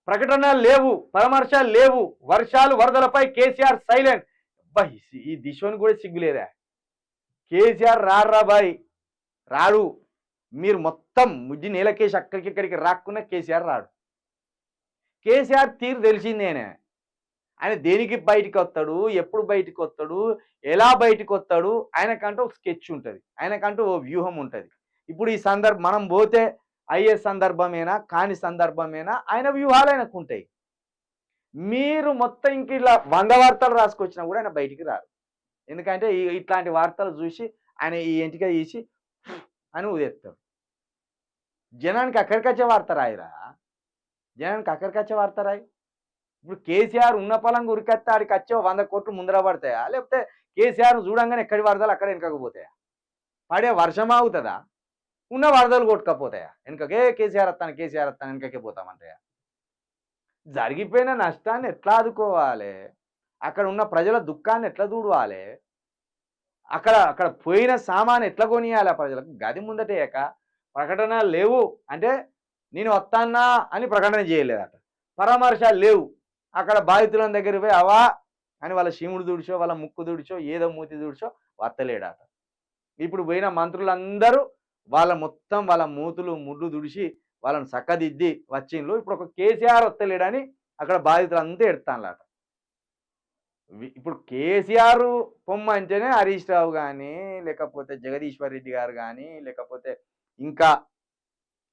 ప్రకటనలు లేవు, పరామర్శాలు లేవు, వర్షాలు వరదలపై కేసీఆర్ సైలెంట్. అబ్బా, ఈ దిశని కూడా సిగ్గులేదా? కేసీఆర్ రారా బాయ్, రాడు. మీరు మొత్తం ముజ్జి నేలకేసి అక్కడికి ఇక్కడికి రాక్కున్న కేసీఆర్ రాడు. కేసీఆర్ తీరు తెలిసిందేనే. ఆయన దేనికి బయటికి వస్తాడు, ఎప్పుడు బయటికి వస్తాడు, ఎలా బయటికి వస్తాడు, ఆయనకంటూ ఒక స్కెచ్ ఉంటుంది, ఆయనకంటూ ఓ వ్యూహం ఉంటుంది. ఇప్పుడు ఈ మనం పోతే అయ్యే సందర్భమేనా కాని సందర్భమేనా, ఆయన వ్యూహాలు ఆయనకు ఉంటాయి. మీరు మొత్తం ఇంక ఇలా 100 వార్తలు రాసుకొచ్చినా కూడా ఆయన బయటికి రారు. ఎందుకంటే ఇట్లాంటి వార్తలు చూసి ఆయన ఈ ఎంటిక తీసి అని ఊదేస్తాడు. జనానికి అక్కడికొచ్చే వార్త రాయిరా, జనానికి అక్కడికొచ్చే వార్త రాయి. ఇప్పుడు కేసీఆర్ ఉన్న పొలంగా ఉరికెత్తే ఆడికి వచ్చే 100 కోట్లు ముందర పడతాయా, లేకపోతే కేసీఆర్ చూడంగానే ఎక్కడి వరదలు అక్కడ వెనకపోతాయా? పడే వర్షం ఆగుతుందా, ఉన్న వరదలు కొట్టుకపోతాయా? వెనకకే కేసీఆర్ వస్తాను వెనకకే పోతామంటాయా? జరిగిపోయిన నష్టాన్ని ఎట్లా ఆదుకోవాలి, అక్కడ ఉన్న ప్రజల దుఃఖాన్ని ఎట్లా దూడవాలి, అక్కడ పోయిన సామాను ఎట్లా కొనియాలి ప్రజలకు? గది ముందటేయక ప్రకటనలు లేవు అంటే నేను వస్తానా అని ప్రకటన చేయలేదట. పరామర్శాలు లేవు, అక్కడ బాధితుల దగ్గర పోయి అవా అని వాళ్ళ శివుడు దుడిచో వాళ్ళ ముక్కు దుడిచో ఏదో మూతి దుడిచో వత్తలేడట. ఇప్పుడు పోయిన మంత్రులందరూ మొత్తం వాళ్ళ మూతులు ముడ్లు దుడిచి వాళ్ళని చక్కదిద్ది వచ్చిండ్రు. ఇప్పుడు ఒక కేసీఆర్ వత్తలేడని అక్కడ బాధితులంతా ఎడతానులాట. ఇప్పుడు కేసీఆర్ పొమ్మంటేనే హరీష్ రావు కానీ, లేకపోతే జగదీశ్వర్ రెడ్డి గారు కానీ, లేకపోతే ఇంకా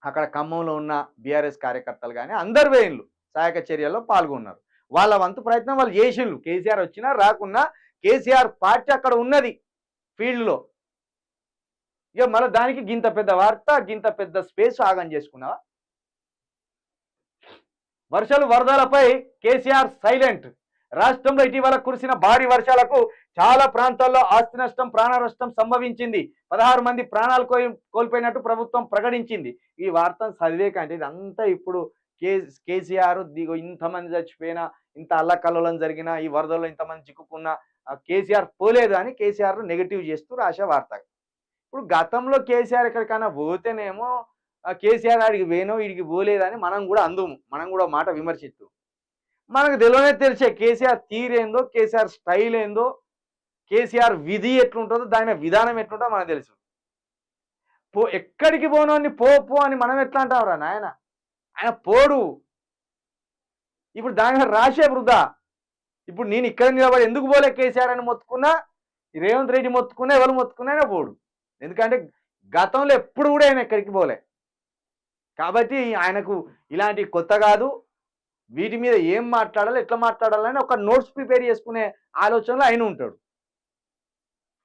అక్కడ ఖమ్మంలో ఉన్న బీఆర్ఎస్ కార్యకర్తలు కానీ అందరు వేయిండ్లు సహాయక చర్యల్లో పాల్గొన్నారు. వాళ్ళ వంతు ప్రయత్నం వాళ్ళు చేసిండ్రు. కేసీఆర్ వచ్చినా రాకున్నా కేసీఆర్ పార్టీ అక్కడ ఉన్నది ఫీల్డ్లో. ఇక మళ్ళీ దానికి గింత పెద్ద వార్త, గింత పెద్ద స్పేస్ ఆగం చేసుకున్నావా? వర్షాలు వరదలపై కేసీఆర్ సైలెంట్. రాష్ట్రంలో ఇటీవల కురిసిన భారీ వర్షాలకు చాలా ప్రాంతాల్లో ఆస్తి నష్టం, ప్రాణ నష్టం సంభవించింది. 16 మంది ప్రాణాలు కోల్పోయినట్టు ప్రభుత్వం ప్రకటించింది. ఈ వార్తను చదివే కంటే ఇదంతా ఇప్పుడు కేసీఆర్ ఇంతమంది చచ్చిపోయినా, ఇంత అల్లకల్లోలం జరిగినా, ఈ వరదల్లో ఇంతమంది చిక్కుకున్నా కేసీఆర్ పోలేదు అని కేసీఆర్ నెగిటివ్ చేస్తూ రాసే వార్త. ఇప్పుడు గతంలో కేసీఆర్ ఎక్కడికైనా పోతేనేమో కేసీఆర్ ఆడికి పోయినో వీడికి పోలేదని మనం కూడా అందుము, మనం కూడా మాట విమర్శిస్తూ. మనకు తెలిసే కేసీఆర్ తీరేందో, కేసీఆర్ స్టైల్ ఏందో, కేసీఆర్ విధి ఎట్లుంటుందో, దాని విధానం ఎట్లుంటుందో మనకు తెలుసు. ఎక్కడికి పోనోని పో అని మనం ఎట్లా అంటావురా నాయన? ఆయన పోడు. ఇప్పుడు దాని రాసే వృధా. ఇప్పుడు నేను ఇక్కడ నిలబడి ఎందుకు పోలే కేసీఆర్ అని మొత్తుకున్నా, రేవంత్ రెడ్డి మొత్తుకున్నా, ఎవరు మొత్తుకున్నా ఆయన పోడు. ఎందుకంటే గతంలో ఎప్పుడు కూడా ఆయన ఎక్కడికి పోలే. కాబట్టి ఆయనకు ఇలాంటి కొత్త కాదు. వీటి మీద ఏం మాట్లాడాలి, ఎట్లా మాట్లాడాలని ఒక నోట్స్ ప్రిపేర్ చేసుకునే ఆలోచనలో ఆయన ఉంటాడు.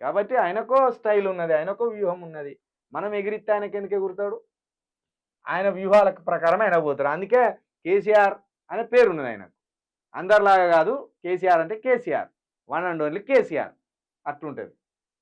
కాబట్టి ఆయనకో స్టైల్ ఉన్నది, ఆయనకో వ్యూహం ఉన్నది. మనం ఎగిరిస్తే ఆయనకి ఎందుకు ఎగురుతాడు? ఆయన వ్యూహాల ప్రకారం ఆయన పోతాడు. అందుకే కేసీఆర్ అనే పేరు ఉన్నది ఆయనకు. అందరిలాగా కాదు, కేసీఆర్ అంటే KCR, one and only KCR అట్లుంటుంది.